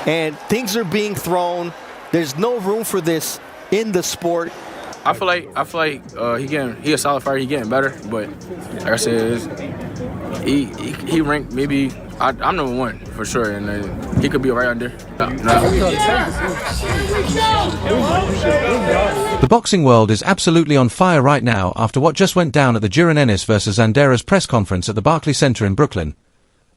and things are being thrown. There's no room for this in the sport. I feel like he a solid fighter. He getting better, but like I said, he ranked maybe I'm #1 for sure, and he could be right under. The boxing world is absolutely on fire right now after what just went down at the Jaron Ennis vs Zanderas press conference at the Barclays Center in Brooklyn.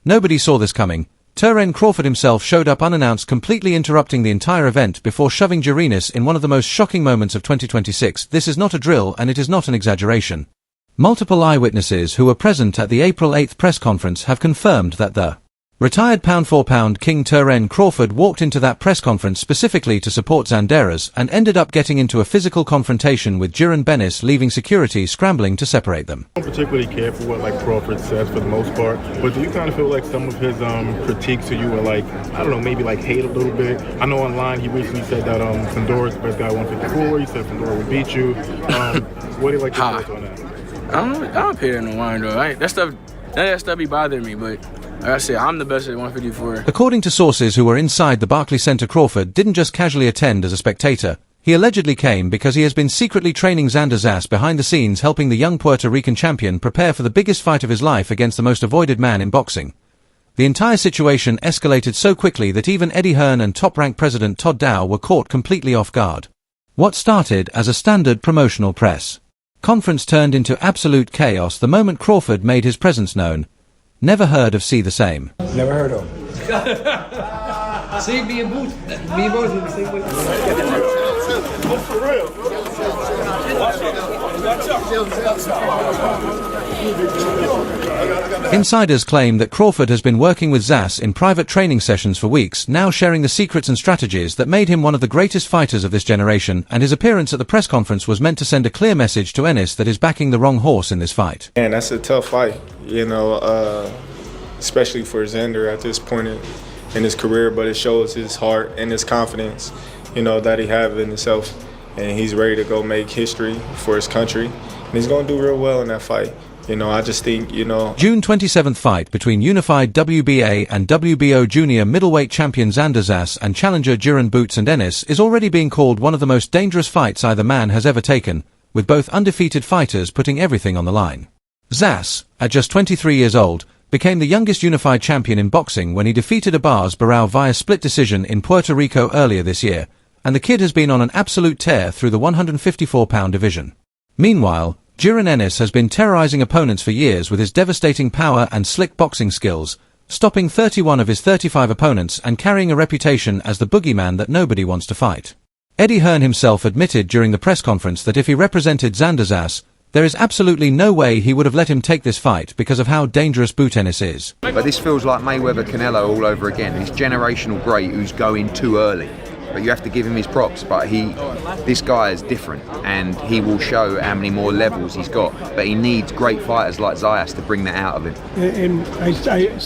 Nobody saw this coming. Terence Crawford himself showed up unannounced, completely interrupting the entire event before shoving Jaron Ennis in one of the most shocking moments of 2026. This is not a drill, and it is not an exaggeration. Multiple eyewitnesses who were present at the April 8th press conference have confirmed that the retired pound-for-pound king Terence Crawford walked into that press conference specifically to support Zanderas and ended up getting into a physical confrontation with Jaron Ennis, leaving security scrambling to separate them. I don't particularly care for what Crawford says for the most part, but do you kind of feel like some of his critiques to you are I don't know, maybe hate a little bit? I know online he recently said that Fendora's the best guy at 154. He said Fendora would beat you. What do you like your thoughts on that? I don't pay that no mind though. That stuff be bothering me, but like I said, I'm the best at 154. According to sources who were inside the Barclays Center, Crawford didn't just casually attend as a spectator. He allegedly came because he has been secretly training Zanderas behind the scenes, helping the young Puerto Rican champion prepare for the biggest fight of his life against the most avoided man in boxing. The entire situation escalated so quickly that even Eddie Hearn and top-ranked President Todd Dow were caught completely off guard. What started as a standard promotional press conference turned into absolute chaos the moment Crawford made his presence known. Never heard of See the Same. Never heard of him. See, me and Boots in the same way. For real. Insiders claim that Crawford has been working with Zas in private training sessions for weeks, now sharing the secrets and strategies that made him one of the greatest fighters of this generation, and his appearance at the press conference was meant to send a clear message to Ennis that is backing the wrong horse in this fight. And that's a tough fight, especially for Xander at this point in his career, but it shows his heart and his confidence, that he has in himself, and he's ready to go make history for his country, and he's going to do real well in that fight. I just think, June 27th fight between unified WBA and WBO junior middleweight champion Zanderas and challenger Jaron Boots Ennis is already being called one of the most dangerous fights either man has ever taken, with both undefeated fighters putting everything on the line. Zas, at just 23 years old, became the youngest unified champion in boxing when he defeated Abbas Barao via split decision in Puerto Rico earlier this year, and the kid has been on an absolute tear through the 154-pound division. Meanwhile, Jaron Ennis has been terrorizing opponents for years with his devastating power and slick boxing skills, stopping 31 of his 35 opponents and carrying a reputation as the boogeyman that nobody wants to fight. Eddie Hearn himself admitted during the press conference that if he represented Zanderas, there is absolutely no way he would have let him take this fight because of how dangerous Boots Ennis is. But this feels like Mayweather-Canelo all over again. This generational great who's going too early. But you have to give him his props. But this guy is different, and he will show how many more levels he's got. But he needs great fighters like Zayas to bring that out of him.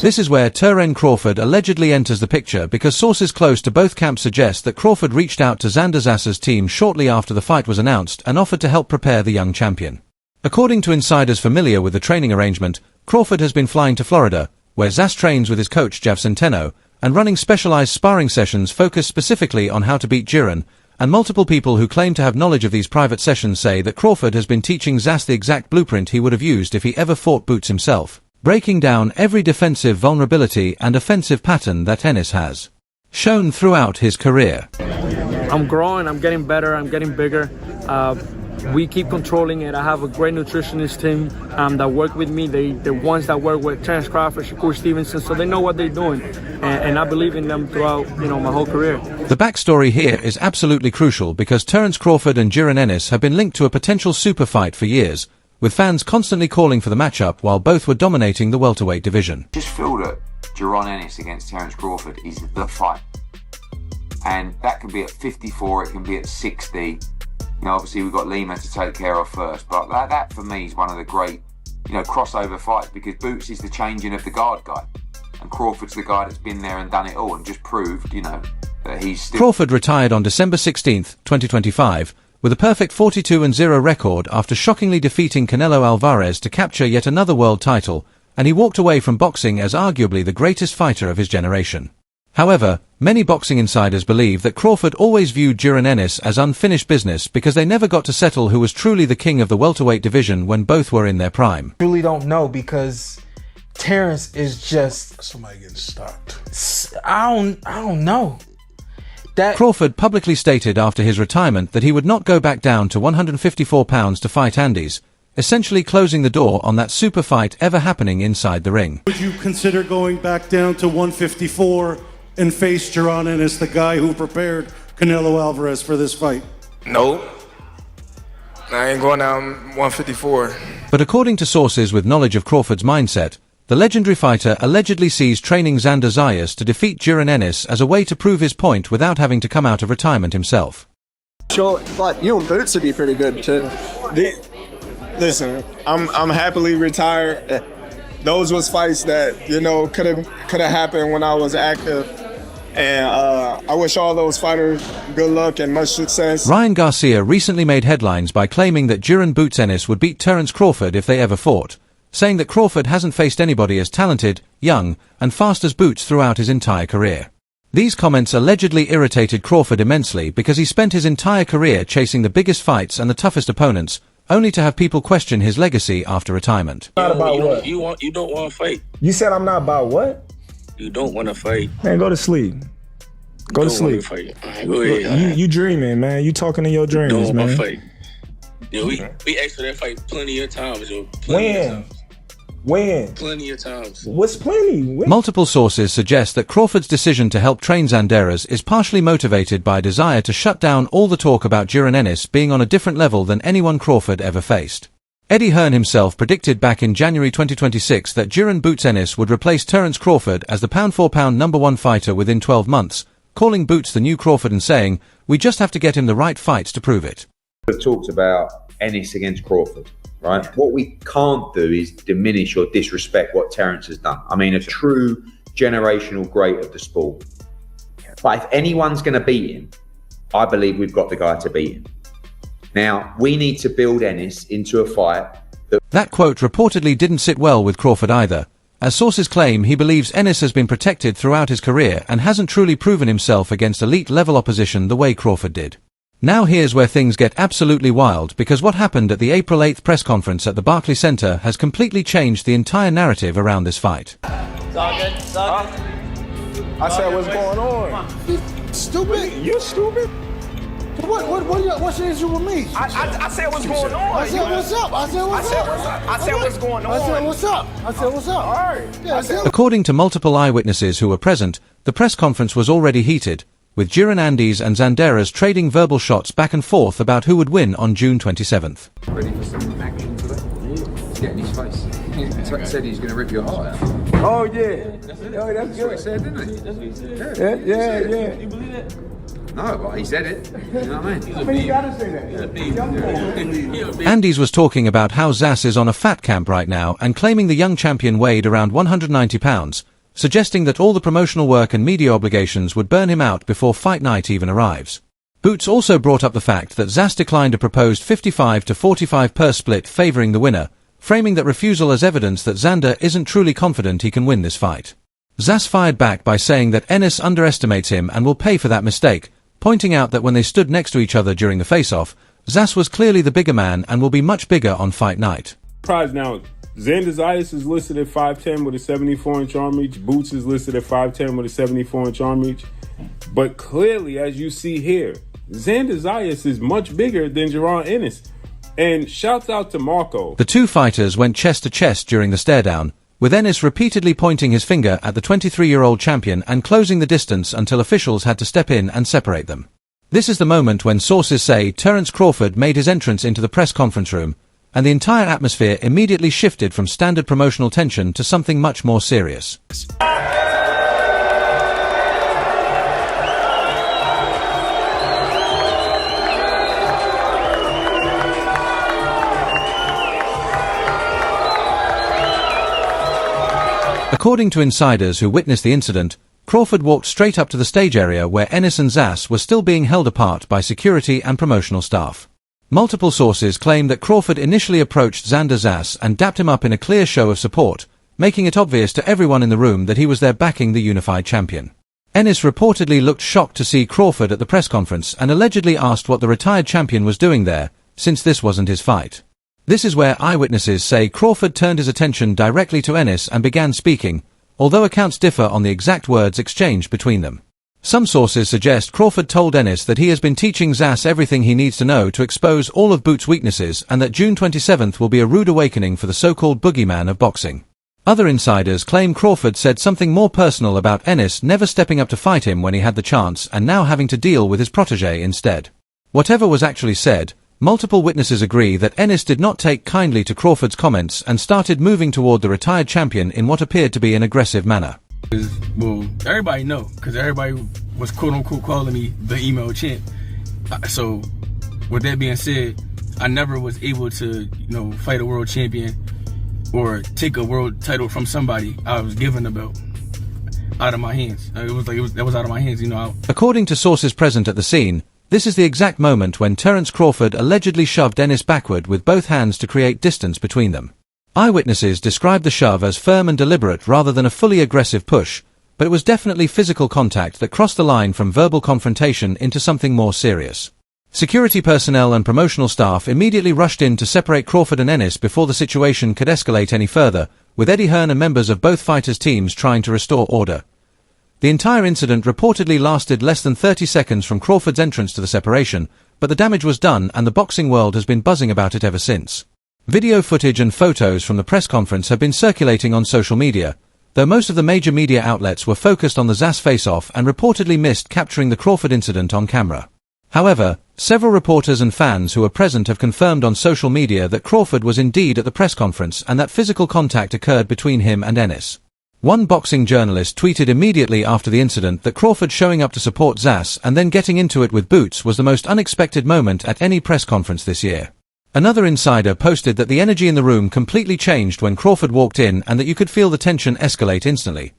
This is where Terence Crawford allegedly enters the picture, because sources close to both camps suggest that Crawford reached out to Zanderas' team shortly after the fight was announced and offered to help prepare the young champion. According to insiders familiar with the training arrangement, Crawford has been flying to Florida, where Zas trains with his coach Jav Centeno, and running specialized sparring sessions focused specifically on how to beat Jaron, and multiple people who claim to have knowledge of these private sessions say that Crawford has been teaching Zas the exact blueprint he would have used if he ever fought Boots himself, breaking down every defensive vulnerability and offensive pattern that Ennis has shown throughout his career. I'm growing, I'm getting better, I'm getting bigger. We keep controlling it. I have a great nutritionist team that work with me. The ones that work with Terence Crawford, Shakur Stevenson, so they know what they're doing. And I believe in them throughout, my whole career. The backstory here is absolutely crucial because Terence Crawford and Jaron Ennis have been linked to a potential super fight for years, with fans constantly calling for the matchup while both were dominating the welterweight division. Just feel that Jaron Ennis against Terence Crawford is the fight. And that can be at 54, it can be at 60. Obviously we've got Lima to take care of first, but that for me is one of the great, crossover fights, because Boots is the changing of the guard guy, and Crawford's the guy that's been there and done it all and just proved, that he's still... Crawford retired on December 16th, 2025, with a perfect 42-0 record after shockingly defeating Canelo Alvarez to capture yet another world title, and he walked away from boxing as arguably the greatest fighter of his generation. However, many boxing insiders believe that Crawford always viewed Jaron Ennis as unfinished business because they never got to settle who was truly the king of the welterweight division when both were in their prime. I really don't know because Terence is just somebody getting stopped. I don't know. Crawford publicly stated after his retirement that he would not go back down to 154 pounds to fight Andes, essentially closing the door on that super fight ever happening inside the ring. Would you consider going back down to 154 and face Jaron Ennis, the guy who prepared Canelo Alvarez for this fight? Nope. I ain't going down 154. But according to sources with knowledge of Crawford's mindset, the legendary fighter allegedly sees training Xander Zayas to defeat Jaron Ennis as a way to prove his point without having to come out of retirement himself. Sure, like you and Boots would be pretty good too. Listen, I'm happily retired. Those was fights that, could have happened when I was active. And I wish all those fighters good luck and much success. Ryan Garcia recently made headlines by claiming that Jaron Boots Ennis would beat Terence Crawford if they ever fought, saying that Crawford hasn't faced anybody as talented, young, and fast as Boots throughout his entire career. These comments allegedly irritated Crawford immensely because he spent his entire career chasing the biggest fights and the toughest opponents, only to have people question his legacy after retirement. Not about what? You don't want to fight. You said I'm not about what? You don't want to fight. Man, go to sleep. Go to sleep. Fight. Right, go ahead. You dreaming, man. You talking in your dreams, don't man. Want to fight. Yeah, we asked for that fight plenty of times, yo. When? Plenty of times. What's plenty? When? Multiple sources suggest that Crawford's decision to help train Xanderas is partially motivated by a desire to shut down all the talk about Jaron Ennis being on a different level than anyone Crawford ever faced. Eddie Hearn himself predicted back in January 2026 that Jaron Boots Ennis would replace Terence Crawford as the pound-for-pound #1 fighter within 12 months, calling Boots the new Crawford and saying, "We just have to get him the right fights to prove it." We've talked about Ennis against Crawford, right? What we can't do is diminish or disrespect what Terence has done. I mean, a true generational great of the sport. But if anyone's going to beat him, I believe we've got the guy to beat him. Now, we need to build Ennis into a fight That quote reportedly didn't sit well with Crawford either, as sources claim he believes Ennis has been protected throughout his career and hasn't truly proven himself against elite-level opposition the way Crawford did. Now here's where things get absolutely wild, because what happened at the April 8th press conference at the Barclays Center has completely changed the entire narrative around this fight. It's all good. It's all good. I said, what's going on? Stupid? You stupid? What's your issue with me? I said what's going on. I said what's up. I said what's up. I said what's going on. I said what's up. I said what's up. All right. Yeah, According to multiple eyewitnesses who were present, the press conference was already heated, with Jaron Ennis and Xanderas trading verbal shots back and forth about who would win on June 27th. Ready for some action today? He's getting his face. He said he's going to rip your heart out. Oh, yeah. That's what he said, didn't he? That's what he said. Yeah. You believe that? No, but he said it. You know what I mean? I mean, you gotta say that. Andes was talking about how Zas is on a fat camp right now and claiming the young champion weighed around 190 pounds, suggesting that all the promotional work and media obligations would burn him out before fight night even arrives. Boots also brought up the fact that Zas declined a proposed 55 to 45 purse split favouring the winner, framing that refusal as evidence that Xander isn't truly confident he can win this fight. Zas fired back by saying that Ennis underestimates him and will pay for that mistake, pointing out that when they stood next to each other during the face-off, Zas was clearly the bigger man and will be much bigger on fight night. Prize now, Xander Zayas is listed at 5'10" with a 74-inch arm reach. Boots is listed at 5'10" with a 74-inch arm reach. But clearly, as you see here, Xander Zayas is much bigger than Jaron Ennis. And shouts out to Marco. The two fighters went chest to chest during the stare-down, with Ennis repeatedly pointing his finger at the 23-year-old champion and closing the distance until officials had to step in and separate them. This is the moment when sources say Terence Crawford made his entrance into the press conference room, and the entire atmosphere immediately shifted from standard promotional tension to something much more serious. According to insiders who witnessed the incident, Crawford walked straight up to the stage area where Ennis and Zas were still being held apart by security and promotional staff. Multiple sources claim that Crawford initially approached Xander Zas and dapped him up in a clear show of support, making it obvious to everyone in the room that he was there backing the unified champion. Ennis reportedly looked shocked to see Crawford at the press conference and allegedly asked what the retired champion was doing there, since this wasn't his fight. This is where eyewitnesses say Crawford turned his attention directly to Ennis and began speaking, although accounts differ on the exact words exchanged between them. Some sources suggest Crawford told Ennis that he has been teaching Zas everything he needs to know to expose all of Boots' weaknesses and that June 27th will be a rude awakening for the so-called boogeyman of boxing. Other insiders claim Crawford said something more personal about Ennis never stepping up to fight him when he had the chance and now having to deal with his protege instead. Whatever was actually said, multiple witnesses agree that Ennis did not take kindly to Crawford's comments and started moving toward the retired champion in what appeared to be an aggressive manner. Well, everybody know, because everybody was quote-unquote calling me the email champ. So, with that being said, I never was able to, fight a world champion or take a world title from somebody. I was given the belt out of my hands. That was out of my hands, According to sources present at the scene, this is the exact moment when Terence Crawford allegedly shoved Ennis backward with both hands to create distance between them. Eyewitnesses described the shove as firm and deliberate rather than a fully aggressive push, but it was definitely physical contact that crossed the line from verbal confrontation into something more serious. Security personnel and promotional staff immediately rushed in to separate Crawford and Ennis before the situation could escalate any further, with Eddie Hearn and members of both fighters' teams trying to restore order. The entire incident reportedly lasted less than 30 seconds from Crawford's entrance to the separation, but the damage was done and the boxing world has been buzzing about it ever since. Video footage and photos from the press conference have been circulating on social media, though most of the major media outlets were focused on the Zas face-off and reportedly missed capturing the Crawford incident on camera. However, several reporters and fans who were present have confirmed on social media that Crawford was indeed at the press conference and that physical contact occurred between him and Ennis. One boxing journalist tweeted immediately after the incident that Crawford showing up to support Zas and then getting into it with Boots was the most unexpected moment at any press conference this year. Another insider posted that the energy in the room completely changed when Crawford walked in and that you could feel the tension escalate instantly.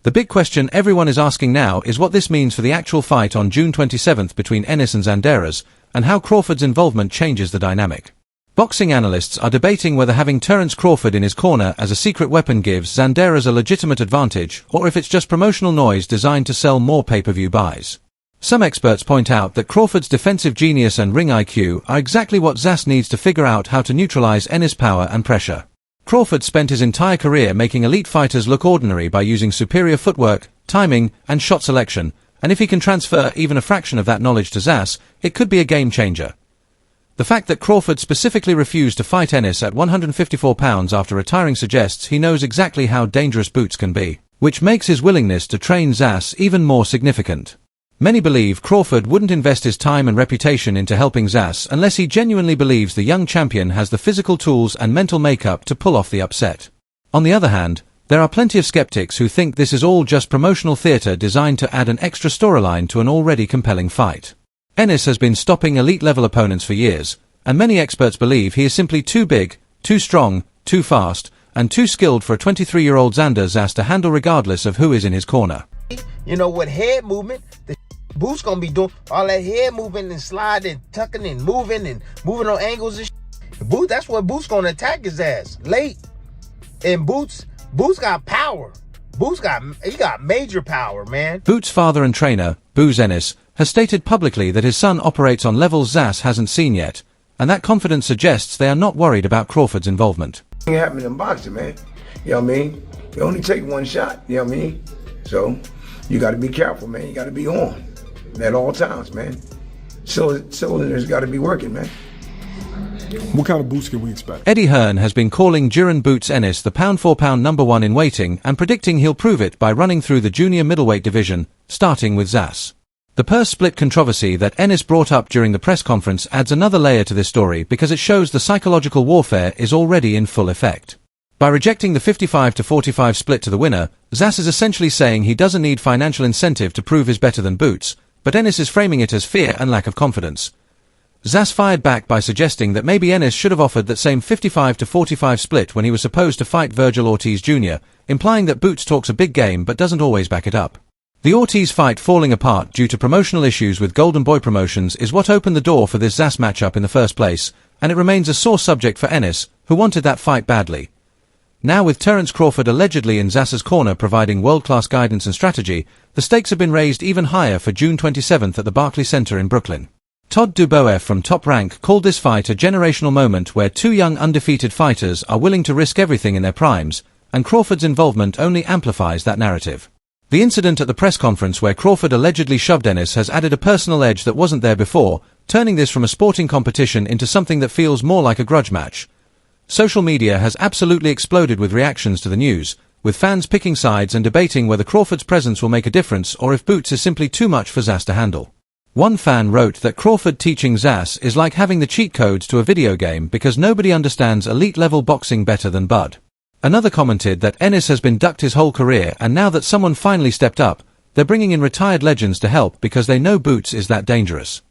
The big question everyone is asking now is what this means for the actual fight on June 27th between Ennis and Zanderas, and how Crawford's involvement changes the dynamic. Boxing analysts are debating whether having Terence Crawford in his corner as a secret weapon gives Zanderas a legitimate advantage, or if it's just promotional noise designed to sell more pay-per-view buys. Some experts point out that Crawford's defensive genius and ring IQ are exactly what Zas needs to figure out how to neutralize Ennis' power and pressure. Crawford spent his entire career making elite fighters look ordinary by using superior footwork, timing, and shot selection, and if he can transfer even a fraction of that knowledge to Zas, it could be a game changer. The fact that Crawford specifically refused to fight Ennis at 154 pounds after retiring suggests he knows exactly how dangerous Boots can be, which makes his willingness to train Zas even more significant. Many believe Crawford wouldn't invest his time and reputation into helping Zas unless he genuinely believes the young champion has the physical tools and mental makeup to pull off the upset. On the other hand, there are plenty of skeptics who think this is all just promotional theatre designed to add an extra storyline to an already compelling fight. Ennis has been stopping elite-level opponents for years, and many experts believe he is simply too big, too strong, too fast, and too skilled for a 23-year-old Xander Zas to handle regardless of who is in his corner. With head movement, the Boots gonna be doing all that head moving and sliding, tucking and moving on angles and shit. Boots, that's what Boots gonna attack his ass late. And Boots got power. He got major power, man. Boots' father and trainer, Boots Ennis, has stated publicly that his son operates on levels Zas hasn't seen yet, and that confidence suggests they are not worried about Crawford's involvement. It happens in boxing, man. You know what I mean? You only take one shot, you know what I mean? So you gotta be careful, man. You gotta be on at all times, man. Cylinders gotta be working, man. What kind of boots can we expect? Eddie Hearn has been calling Jaron Boots Ennis the pound-for-pound #1 in waiting and predicting he'll prove it by running through the junior middleweight division, starting with Zas. The purse split controversy that Ennis brought up during the press conference adds another layer to this story because it shows the psychological warfare is already in full effect. By rejecting the 55-45 split to the winner, Zas is essentially saying he doesn't need financial incentive to prove he's better than Boots, but Ennis is framing it as fear and lack of confidence. Zas fired back by suggesting that maybe Ennis should have offered that same 55-45 split when he was supposed to fight Virgil Ortiz Jr., implying that Boots talks a big game but doesn't always back it up. The Ortiz fight falling apart due to promotional issues with Golden Boy Promotions is what opened the door for this Zas matchup in the first place, and it remains a sore subject for Ennis, who wanted that fight badly. Now with Terence Crawford allegedly in Zassa's corner providing world-class guidance and strategy, the stakes have been raised even higher for June 27th at the Barclays Center in Brooklyn. Todd Dubois from Top Rank called this fight a generational moment where two young undefeated fighters are willing to risk everything in their primes, and Crawford's involvement only amplifies that narrative. The incident at the press conference where Crawford allegedly shoved Ennis has added a personal edge that wasn't there before, turning this from a sporting competition into something that feels more like a grudge match. Social media has absolutely exploded with reactions to the news, with fans picking sides and debating whether Crawford's presence will make a difference or if Boots is simply too much for Zass to handle. One fan wrote that Crawford teaching Zass is like having the cheat codes to a video game because nobody understands elite-level boxing better than Bud. Another commented that Ennis has been ducked his whole career and now that someone finally stepped up, they're bringing in retired legends to help because they know Boots is that dangerous.